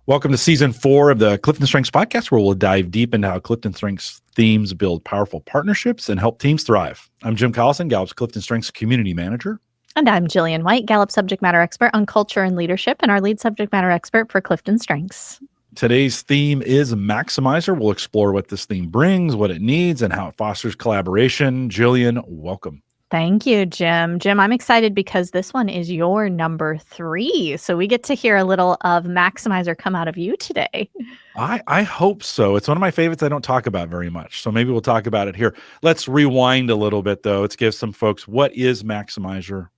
Welcome to season 4 of the CliftonStrengths Podcast, where we'll dive deep into how CliftonStrengths themes build powerful partnerships and help teams thrive. I'm Jim Collison, Gallup's CliftonStrengths Community Manager. And I'm Jillian White, Gallup Subject Matter Expert on Culture and Leadership, and our lead subject matter expert for CliftonStrengths. Today's theme is Maximizer. We'll explore what this theme brings, what it needs, and how it fosters collaboration. Jillian, welcome. Thank you, Jim. Jim, I'm excited because this one is your number 3. So we get to hear a little of Maximizer come out of you today. I hope so. It's one of my favorites I don't talk about very much. So maybe we'll talk about it here. Let's rewind a little bit, though. Let's give some folks, what is Maximizer?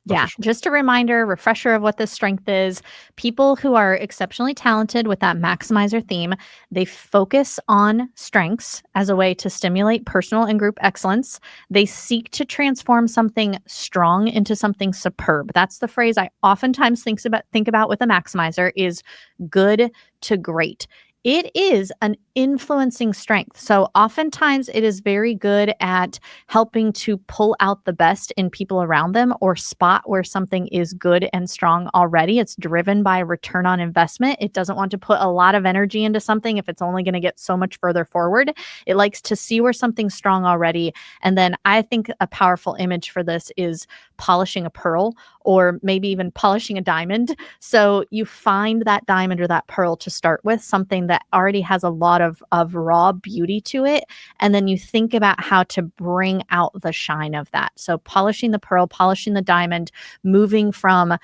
Yeah, just a reminder, refresher of what this strength is. People who are exceptionally talented with that maximizer theme, they focus on strengths as a way to stimulate personal and group excellence. They seek to transform something strong into something superb. That's the phrase I oftentimes think about with a maximizer is good to great. It is an influencing strength. So oftentimes it is very good at helping to pull out the best in people around them or spot where something is good and strong already. It's driven by return on investment. It doesn't want to put a lot of energy into something if it's only going to get so much further forward. It likes to see where something's strong already. And then I think a powerful image for this is polishing a pearl or maybe even polishing a diamond. So you find that diamond or that pearl to start with, something that already has a lot of raw beauty to it. And then you think about how to bring out the shine of that. So polishing the pearl, polishing the diamond, moving from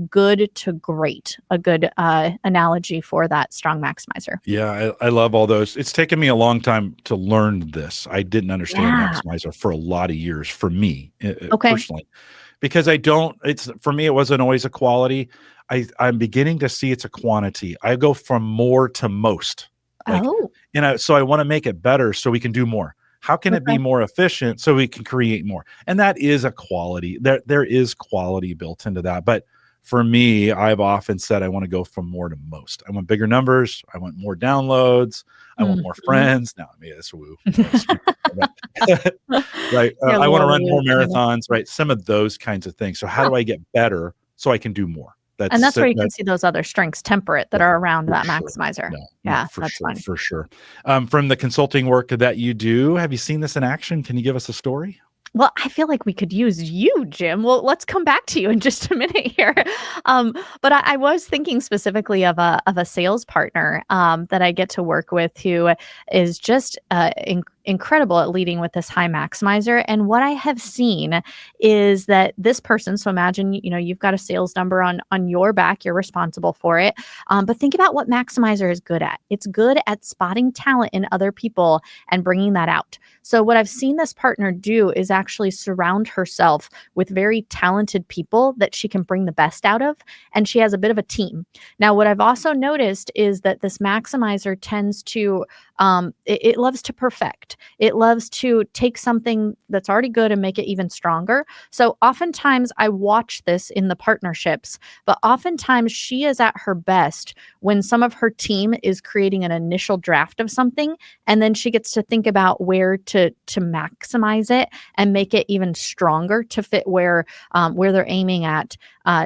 good to great, a good analogy for that strong maximizer. Yeah, I love all those. It's taken me a long time to learn this. I didn't understand maximizer for a lot of years, for me personally. Because for me, it wasn't always a quality. I'm beginning to see it's a quantity. I go from more to most. So I want to make it better so we can do more. How can it be more efficient so we can create more? And that is a quality. There is quality built into that. But for me, I've often said I want to go from more to most. I want bigger numbers. I want more downloads. I want more friends. No, that's woo. Right. I want to run more marathons, right? Some of those kinds of things. So how do I get better so I can do more? That's where you can see those other strengths temperate that are around that maximizer. For sure. From the consulting work that you do, have you seen this in action? Can you give us a story? Well, I feel like we could use you, Jim. Well, let's come back to you in just a minute here. But I was thinking specifically of a sales partner that I get to work with who is just incredible at leading with this high maximizer. And what I have seen is that this person, so imagine, you've got a sales number on your back, you're responsible for it. But think about what maximizer is good at. It's good at spotting talent in other people and bringing that out. So what I've seen this partner do is actually surround herself with very talented people that she can bring the best out of. And she has a bit of a team. Now, what I've also noticed is that this maximizer tends to, it loves to perfect. It loves to take something that's already good and make it even stronger. So oftentimes I watch this in the partnerships, but oftentimes she is at her best when some of her team is creating an initial draft of something, and then she gets to think about where to maximize it and make it even stronger to fit where they're aiming at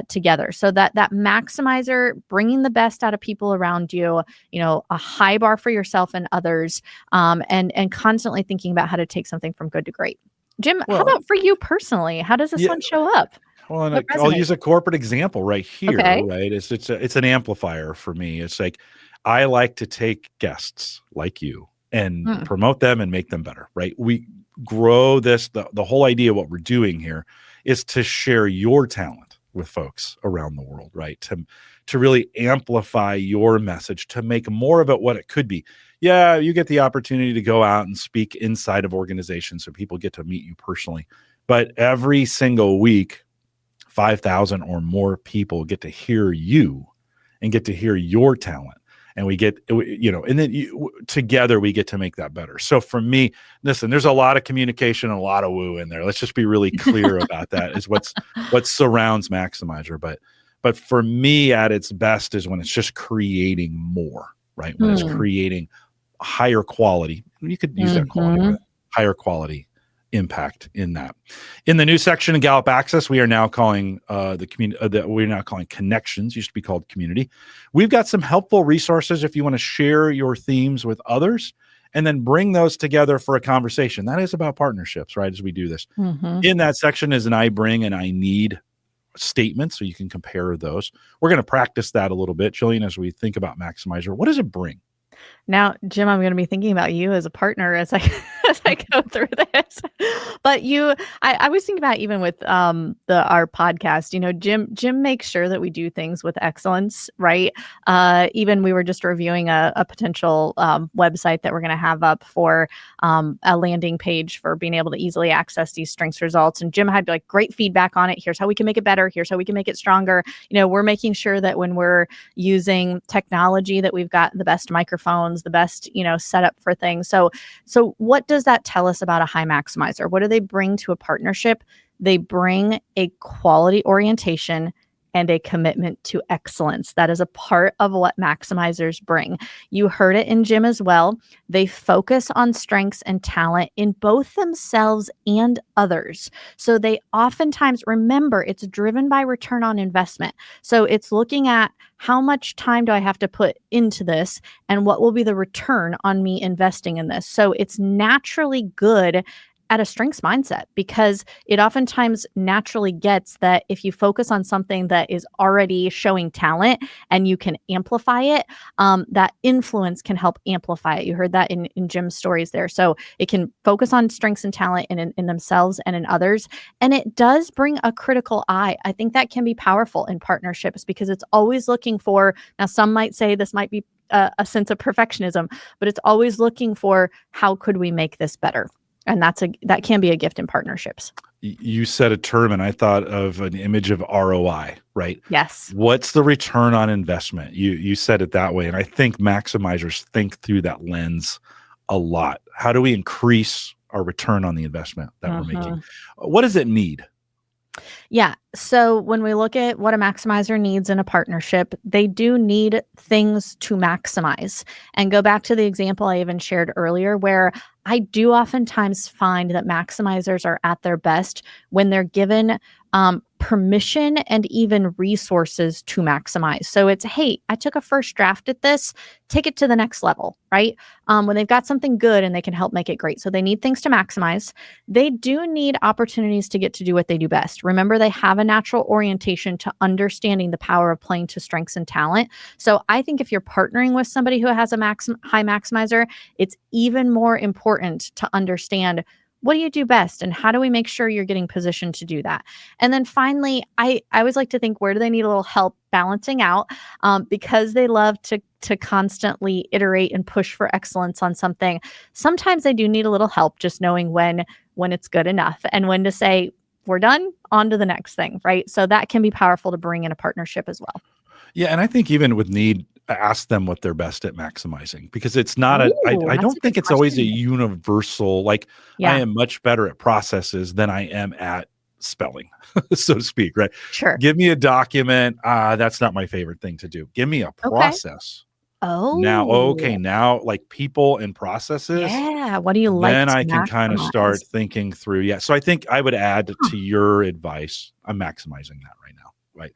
together. So that maximizer, bringing the best out of people around you, a high bar for yourself and others, and constantly thinking about how to take something from good to great. Jim, how about for you personally? How does this one show up? Well, and I'll use a corporate example right here, right? It's an amplifier for me. It's like, I like to take guests like you and promote them and make them better, right? We grow this, the whole idea of what we're doing here is to share your talent with folks around the world, right? To really amplify your message, to make more of it what it could be. Yeah, you get the opportunity to go out and speak inside of organizations so people get to meet you personally. But every single week, 5,000 or more people get to hear you and get to hear your talent. And we get, and then together we get to make that better. So for me, listen, there's a lot of communication and a lot of woo in there. Let's just be really clear about that is what surrounds Maximizer. But for me, at its best is when it's just creating more, right? When it's creating higher quality. You could use that quality, but higher quality impact in that. In the new section in Gallup Access, we are now calling the community. We're now calling connections. Used to be called community. We've got some helpful resources if you want to share your themes with others, and then bring those together for a conversation. That is about partnerships, right? As we do this, in that section is an I bring and I need statement, so you can compare those. We're going to practice that a little bit, Jillian, as we think about Maximizer. What does it bring? Now, Jim, I'm going to be thinking about you as a partner as I as I go through this. But I was thinking about even with our podcast. Jim makes sure that we do things with excellence, right? Even we were just reviewing a potential website that we're going to have up for a landing page for being able to easily access these strengths results. And Jim had great feedback on it. Here's how we can make it better. Here's how we can make it stronger. We're making sure that when we're using technology that we've got the best microphones, the best, setup for things. So what does that tell us about a high maximizer? What do they bring to a partnership? They bring a quality orientation and a commitment to excellence. That is a part of what maximizers bring. You heard it in Jim as well. They focus on strengths and talent in both themselves and others. So they oftentimes, remember, it's driven by return on investment. So it's looking at how much time do I have to put into this and what will be the return on me investing in this. So it's naturally good at a strengths mindset, because it oftentimes naturally gets that if you focus on something that is already showing talent and you can amplify it, that influence can help amplify it. You heard that in Jim's stories there. So it can focus on strengths and talent in themselves and in others. And it does bring a critical eye. I think that can be powerful in partnerships, because it's always looking for, now some might say this might be a sense of perfectionism, but it's always looking for how could we make this better? And that can be a gift in partnerships. You said a term and I thought of an image of ROI, right? Yes. What's the return on investment? You said it that way. And I think maximizers think through that lens a lot. How do we increase our return on the investment that we're making? What does it need? Yeah. So when we look at what a maximizer needs in a partnership, they do need things to maximize. And go back to the example I even shared earlier, where I do oftentimes find that maximizers are at their best when they're given permission and even resources to maximize. So it's, hey, I took a first draft at this, take it to the next level, right? When they've got something good and they can help make it great. So they need things to maximize. They do need opportunities to get to do what they do best. Remember, they have a natural orientation to understanding the power of playing to strengths and talent. So I think if you're partnering with somebody who has a high maximizer, it's even more important to understand, what do you do best? And how do we make sure you're getting positioned to do that? And then finally, I always like to think, where do they need a little help balancing out? Because they love to constantly iterate and push for excellence on something. Sometimes they do need a little help just knowing when it's good enough and when to say, we're done, on to the next thing, right? So that can be powerful to bring in a partnership as well. Yeah. And I think even with need, ask them what they're best at maximizing, because it's not I don't think it's always a universal, like, I am much better at processes than I am at spelling, so to speak, right? Sure. Give me a document. That's not my favorite thing to do. Give me a process. Now like people and processes. Yeah. What do you like? Then I can kind of start thinking through. Yeah. So I think I would add to your advice, I'm maximizing that right now. Right.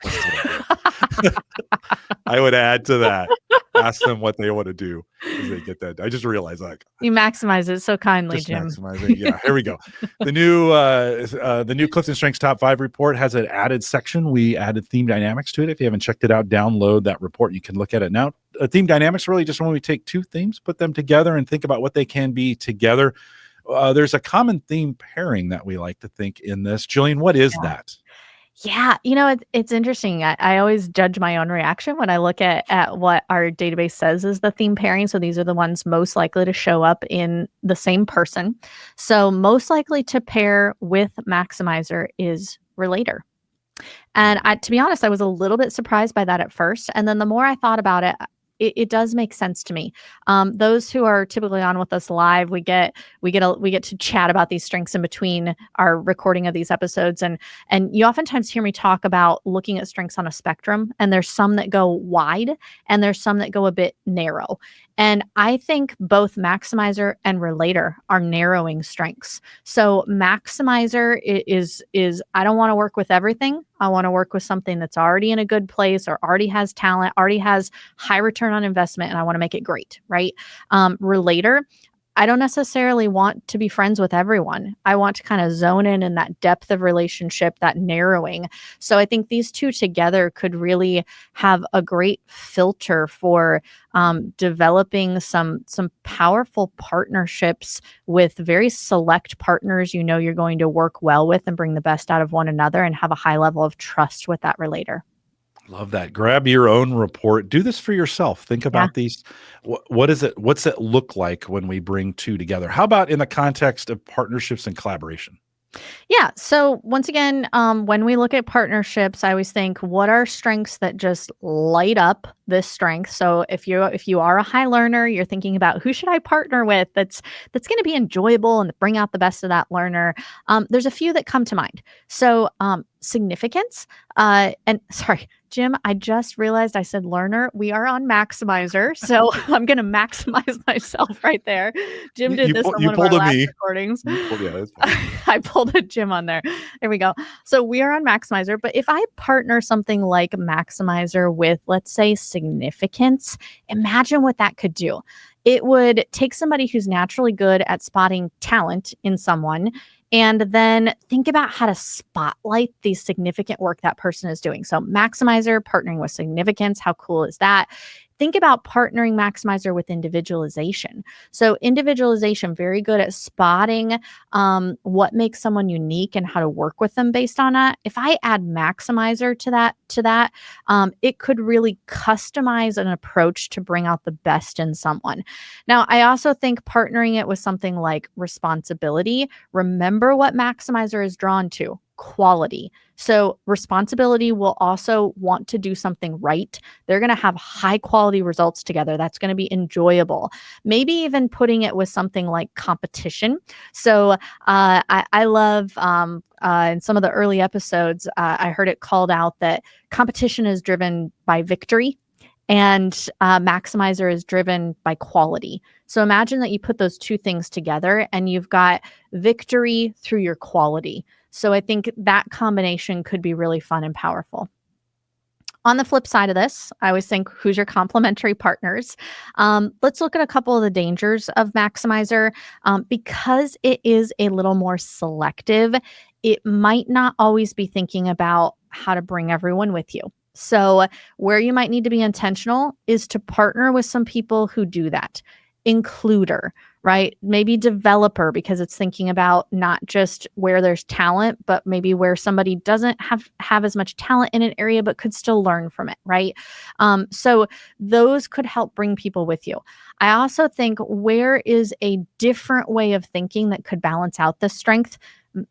I would add to that. Ask them what they want to do as they get that. I just realized, like, you maximize it so kindly, Jim. Maximizing. Yeah. Here we go. The new CliftonStrengths Top 5 report has an added section. We added theme dynamics to it. If you haven't checked it out, download that report. You can look at it now. Theme dynamics really just when we take two themes, put them together, and think about what they can be together. There's a common theme pairing that we like to think in this. Jillian, what is that? Yeah, it's interesting. I always judge my own reaction when I look at what our database says is the theme pairing. So these are the ones most likely to show up in the same person. So most likely to pair with maximizer is relator. And to be honest, I was a little bit surprised by that at first. And then the more I thought about it, it does make sense to me. Those who are typically on with us live, we get to chat about these strengths in between our recording of these episodes, and you oftentimes hear me talk about looking at strengths on a spectrum. And there's some that go wide, and there's some that go a bit narrow. And I think both maximizer and relator are narrowing strengths. So maximizer is I don't want to work with everything. I want to work with something that's already in a good place or already has talent, already has high return on investment, and I want to make it great, right? Relator, I don't necessarily want to be friends with everyone. I want to kind of zone in that depth of relationship, that narrowing. So I think these two together could really have a great filter for developing some powerful partnerships with very select partners you're going to work well with and bring the best out of one another and have a high level of trust with that relator. Love that. Grab your own report. Do this for yourself. Think about these. What is it? What's it look like when we bring two together? How about in the context of partnerships and collaboration? Yeah. So once again, when we look at partnerships, I always think, what are strengths that just light up this strength? So if you are a high learner, you're thinking about who should I partner with that's going to be enjoyable and bring out the best of that learner. There's a few that come to mind. So significance. And sorry, Jim, I just realized I said learner. We are on maximizer, so I'm going to maximize myself right there. Jim did this on one of our last recordings. I pulled a Jim on there. There we go. So we are on maximizer, but if I partner something like maximizer with, let's say, significance, imagine what that could do. It would take somebody who's naturally good at spotting talent in someone and then think about how to spotlight the significant work that person is doing. So maximizer partnering with significance, how cool is that? Think about partnering maximizer with individualization. So individualization, very good at spotting what makes someone unique and how to work with them based on that. If I add maximizer to that, it could really customize an approach to bring out the best in someone. Now, I also think partnering it with something like responsibility. Remember what maximizer is drawn to: quality. So responsibility will also want to do something right. They're going to have high quality results together. That's going to be enjoyable. Maybe even putting it with something like competition. So I love in some of the early episodes, I heard it called out that competition is driven by victory and maximizer is driven by quality. So imagine that you put those two things together and you've got victory through your quality. So I think that combination could be really fun and powerful. On the flip side of this, I always think, who's your complementary partners? Let's look at a couple of the dangers of maximizer. Because it is a little more selective, it might not always be thinking about how to bring everyone with you. So where you might need to be intentional is to partner with some people who do that. Includer, right? Maybe developer, because it's thinking about not just where there's talent, but maybe where somebody doesn't have as much talent in an area, but could still learn from it, right? So those could help bring people with you. I also think, where is a different way of thinking that could balance out this strength?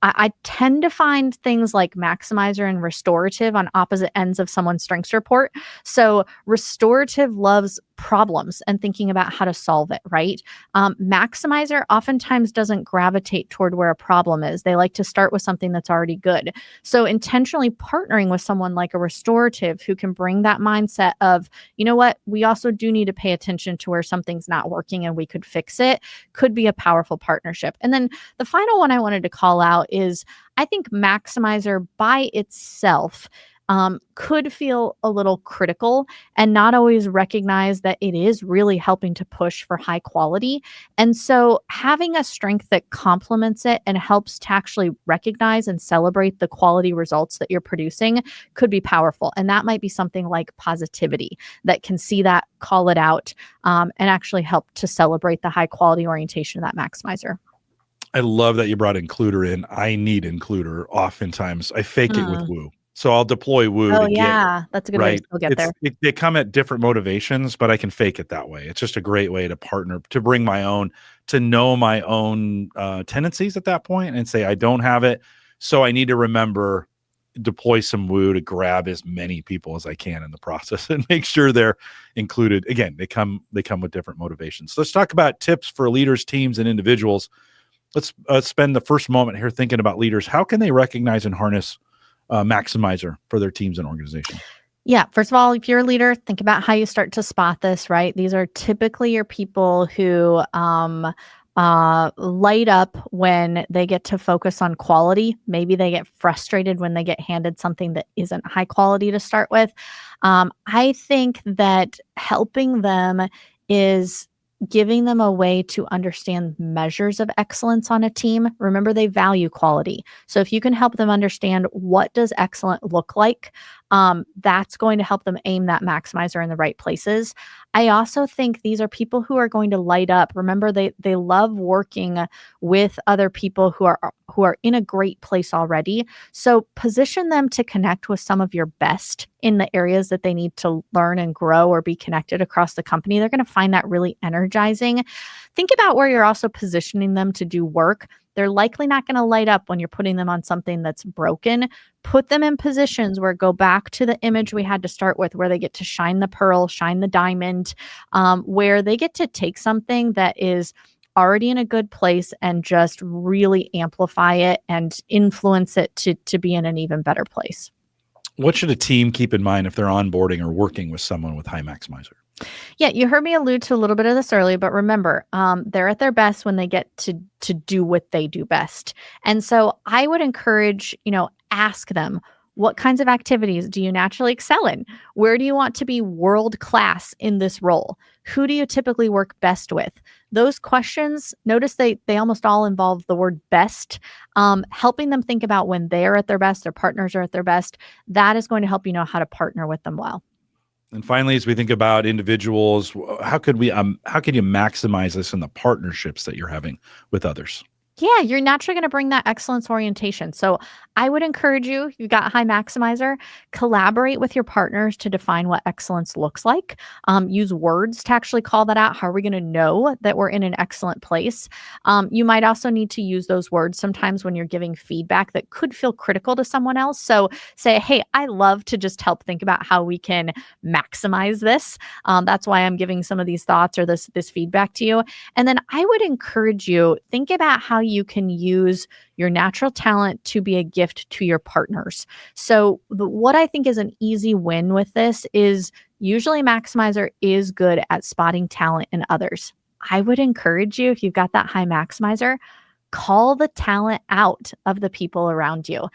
I tend to find things like maximizer and restorative on opposite ends of someone's strengths report. So restorative loves problems and thinking about how to solve it, right? Maximizer oftentimes doesn't gravitate toward where a problem is. They like to start with something that's already good. So intentionally partnering with someone like a restorative who can bring that mindset of, you know what, we also do need to pay attention to where something's not working and we could fix it, could be a powerful partnership. And then the final one I wanted to call out is, I think maximizer by itself could feel a little critical and not always recognize that it is really helping to push for high quality. And so having a strength that complements it and helps to actually recognize and celebrate the quality results that you're producing could be powerful. And that might be something like positivity that can see that, call it out, and actually help to celebrate the high quality orientation of that maximizer. I love that you brought includer in. I need includer oftentimes. I fake it with woo. So I'll deploy woo. Oh, yeah. That's a good way to still get there. They come at different motivations, but I can fake it that way. It's just a great way to partner, to bring my own, to know my own tendencies at that point and say, I don't have it. So I need to remember, deploy some woo to grab as many people as I can in the process and make sure they're included. Again, they come with different motivations. So let's talk about tips for leaders, teams, and individuals. Let's spend the first moment here thinking about leaders. How can they recognize and harness maximizer for their teams and organizations? Yeah. First of all, if you're a leader, think about how you start to spot this, right? These are typically your people who light up when they get to focus on quality. Maybe they get frustrated when they get handed something that isn't high quality to start with. I think that helping them is giving them a way to understand measures of excellence on a team. Remember, they value quality. So if you can help them understand what does excellent look like, that's going to help them aim that maximizer in the right places. I also think these are people who are going to light up. Remember, they love working with other people who are in a great place already. So position them to connect with some of your best in the areas that they need to learn and grow or be connected across the company. They're going to find that really energizing. Think about where you're also positioning them to do work. They're likely not going to light up when you're putting them on something that's broken. Put them in positions where, go back to the image we had to start with, where they get to shine the pearl, shine the diamond, where they get to take something that is already in a good place and just really amplify it and influence it to be in an even better place. What should a team keep in mind if they're onboarding or working with someone with high maximizer? Yeah, you heard me allude to a little bit of this earlier, but remember, they're at their best when they get to do what they do best. And so I would encourage, ask them, what kinds of activities do you naturally excel in? Where do you want to be world class in this role? Who do you typically work best with? Those questions, notice they almost all involve the word best. Helping them think about when they're at their best, their partners are at their best. That is going to help you know how to partner with them well. And finally, as we think about individuals, how could you maximize this in the partnerships that you're having with others? Yeah, you're naturally going to bring that excellence orientation. So I would encourage you, you've got high maximizer, collaborate with your partners to define what excellence looks like. Use words to actually call that out. How are we going to know that we're in an excellent place? You might also need to use those words sometimes when you're giving feedback that could feel critical to someone else. So say, hey, I love to just help think about how we can maximize this. That's why I'm giving some of these thoughts or this feedback to you. And then I would encourage you, think about how you can use your natural talent to be a gift to your partners. So what I think is an easy win with this is usually maximizer is good at spotting talent in others. I would encourage you, if you've got that high maximizer, call the talent out of the people around you.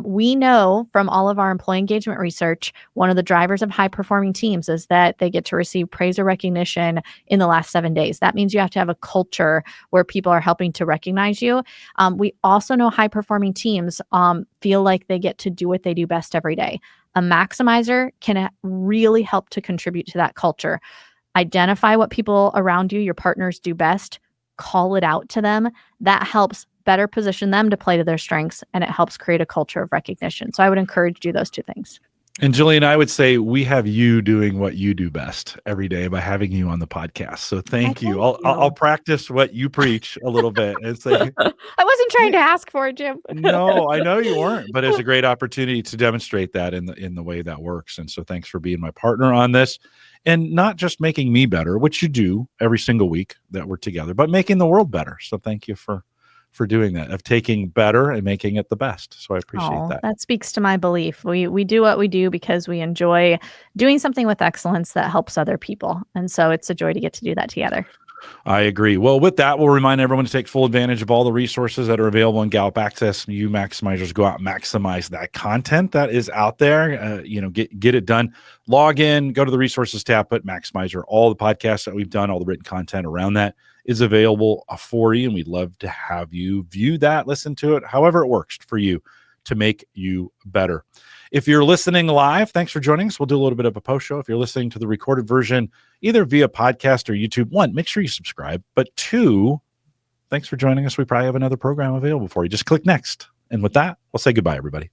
We know from all of our employee engagement research, one of the drivers of high performing teams is that they get to receive praise or recognition in the last 7 days. That means you have to have a culture where people are helping to recognize you. We also know high performing teams feel like they get to do what they do best every day. A maximizer can really help to contribute to that culture. Identify what people around you, your partners, do best. Call it out to them. That helps better position them to play to their strengths, and it helps create a culture of recognition. So I would encourage you do those two things. And Jillian, I would say we have you doing what you do best every day by having you on the podcast. So thank you. I'll practice what you preach a little bit and say. I wasn't trying to ask for it, Jim. No, I know you weren't, but it's a great opportunity to demonstrate that in the way that works. And so thanks for being my partner on this, and not just making me better, which you do every single week that we're together, but making the world better. So thank you for doing that, of taking better and making it the best. So I appreciate that. That speaks to my belief. We do what we do because we enjoy doing something with excellence that helps other people. And so it's a joy to get to do that together. I agree. Well, with that, we'll remind everyone to take full advantage of all the resources that are available in Gallup Access. You maximizers, go out and maximize that content that is out there. Get it done. Log in, go to the resources tab, put Maximizer. All the podcasts that we've done, all the written content around that is available for you. And we'd love to have you view that, listen to it, however it works for you to make you better. If you're listening live, thanks for joining us. We'll do a little bit of a post show. If you're listening to the recorded version, either via podcast or YouTube, 1, make sure you subscribe. But 2, thanks for joining us. We probably have another program available for you. Just click next. And with that, we'll say goodbye, everybody.